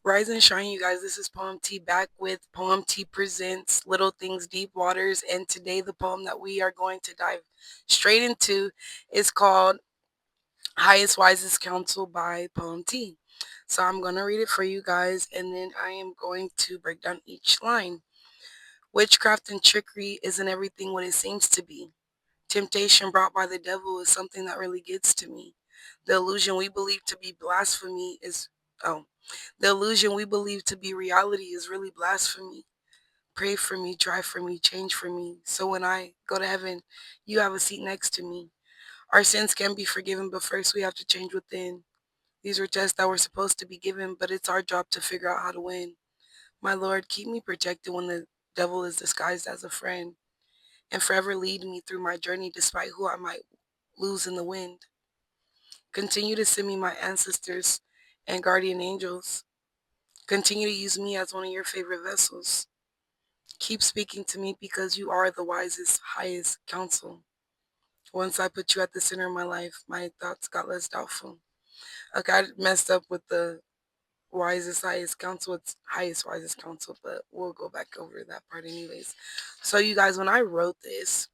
Rise and shine, you guys. This is PoemTee back with PoemTee Presents Little Things, Deep Waters. And today, the poem that we are going to dive straight into is called Highest Wisest Counsel by PoemTee. So, I'm going to read it for you guys, and then I am going to break down each line. Witchcraft and trickery isn't everything what it seems to be. Temptation brought by the devil is something that really gets to me. The illusion we believe to be blasphemy is, oh, the illusion we believe to be reality is really blasphemy. Pray for me, try for me, change for me. So when I go to heaven, you have a seat next to me. Our sins can be forgiven, but first we have to change within. These were tests that were supposed to be given, but it's our job to figure out how to win. My Lord, keep me protected when the devil is disguised as a friend, and forever lead me through my journey despite who I might lose in the wind. Continue to send me my ancestors and guardian angels. Continue to use me as one of your favorite vessels. Keep speaking to me because you are the wisest, highest counsel. Once I put you at the center of my life, my thoughts got less doubtful. Okay, I messed up with the wisest, highest counsel. It's highest, wisest counsel, but we'll go back over that part anyways. So, you guys, when I wrote this,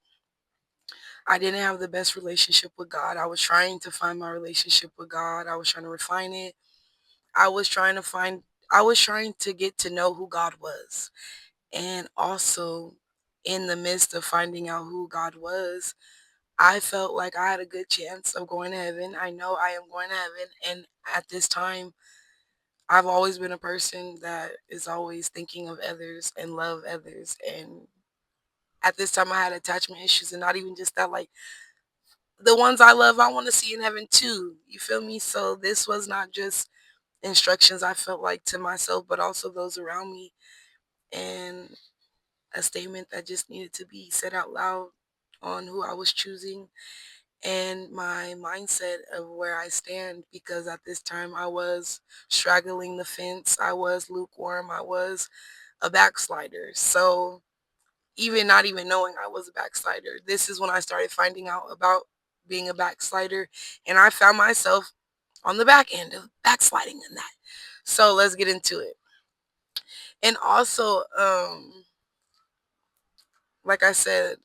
I didn't have the best relationship with God. I was trying to find my relationship with God. I was trying to refine it. I was trying to find, I was trying to get to know who God was. And also, in the midst of finding out who God was, I felt like I had a good chance of going to heaven. I know I am going to heaven. And at this time, I've always been a person that is always thinking of others and love others. And at this time, I had attachment issues, and not even just that, like the ones I love, I want to see in heaven too. You feel me? So this was not just instructions I felt like to myself, but also those around me. And a statement that just needed to be said out loud on who I was choosing and my mindset of where I stand, because at this time I was straggling the fence, I was lukewarm, I was a backslider. So even not even knowing I was a backslider, this is when I started finding out about being a backslider, and I found myself on the back end of backsliding in that. So let's get into it. And also, like I said,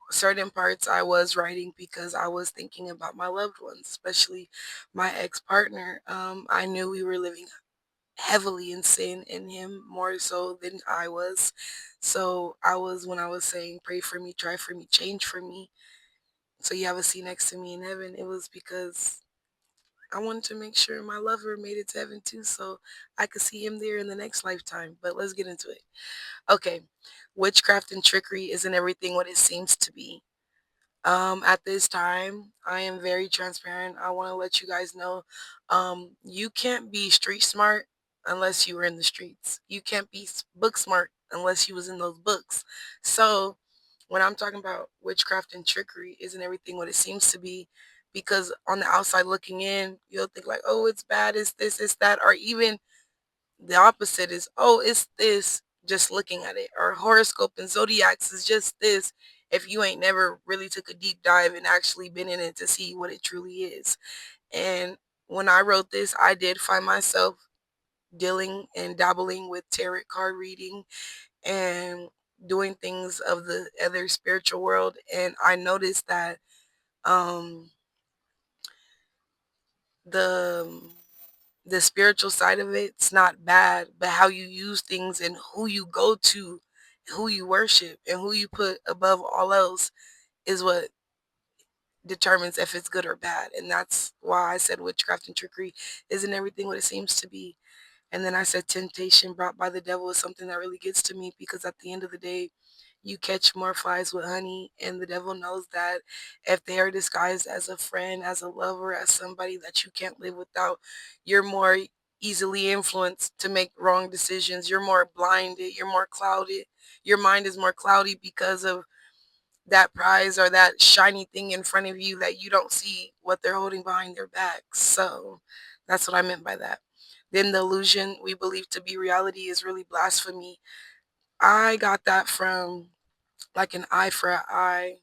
certain parts I was writing because I was thinking about my loved ones, especially my ex-partner. I knew we were living heavily in sin, in him more so than I was. So I was, when I was saying pray for me, try for me, change for me, so you have a seat next to me in heaven, it was because I wanted to make sure my lover made it to heaven too, so I could see him there in the next lifetime. But let's get into it. Okay, witchcraft and trickery isn't everything what it seems to be. At this time, I am very transparent. I want to let you guys know, you can't be street smart unless you were in the streets. You can't be book smart unless you was in those books. So when I'm talking about witchcraft and trickery, isn't everything what it seems to be? Because on the outside looking in, you'll think like, oh, it's bad, it's this, it's that, or even the opposite is, oh, it's this, just looking at it. Or horoscope and zodiacs is just this, if you ain't never really took a deep dive and actually been in it to see what it truly is. And when I wrote this, I did find myself dealing and dabbling with tarot card reading and doing things of the other spiritual world. And I noticed that um the the spiritual side of it's not bad, but how you use things and who you go to, who you worship, and who you put above all else is what determines if it's good or bad. And that's why I said witchcraft and trickery isn't everything what it seems to be. And then I said temptation brought by the devil is something that really gets to me, because at the end of the day, you catch more flies with honey, and the devil knows that if they are disguised as a friend, as a lover, as somebody that you can't live without, you're more easily influenced to make wrong decisions. You're more blinded, you're more clouded. Your mind is more cloudy because of that prize or that shiny thing in front of you that you don't see what they're holding behind their backs. So that's what I meant by that. Then the illusion we believe to be reality is really blasphemy. I got that from like an eye for an eye,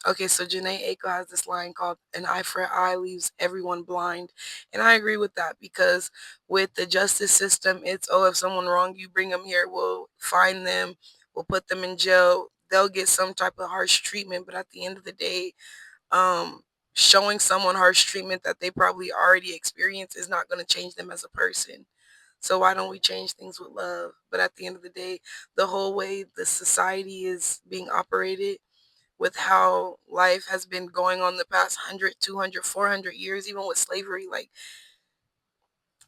Okay, so Janae Aiko has this line called "An eye for an eye leaves everyone blind," and I agree with that because with the justice system, it's if someone wrong you, bring them here, we'll find them, we'll put them in jail, they'll get some type of harsh treatment. But at the end of the day, um, showing someone harsh treatment that they probably already experienced is not going to change them as a person. So why don't we change things with love? But at the end of the day, the whole way the society is being operated, with how life has been going on the past 100, 200, 400 years, even with slavery, like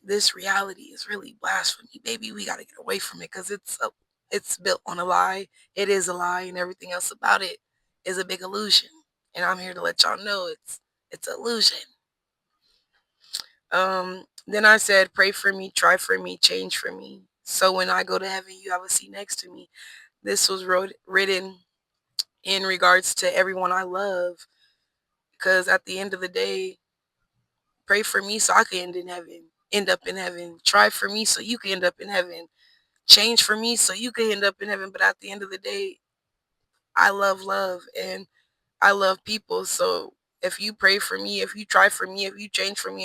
this reality is really blasphemy, baby. We got to get away from it because it's built on a lie. It is a lie, and everything else about it is a big illusion. And I'm here to let y'all know it's illusion. Then I said, pray for me, try for me, change for me. So when I go to heaven, you have a seat next to me. This was written in regards to everyone I love, because at the end of the day, pray for me so I can end up in heaven. Try for me so you can end up in heaven. Change for me so you can end up in heaven. But at the end of the day, I love and I love people. So if you pray for me, if you try for me, if you change for me,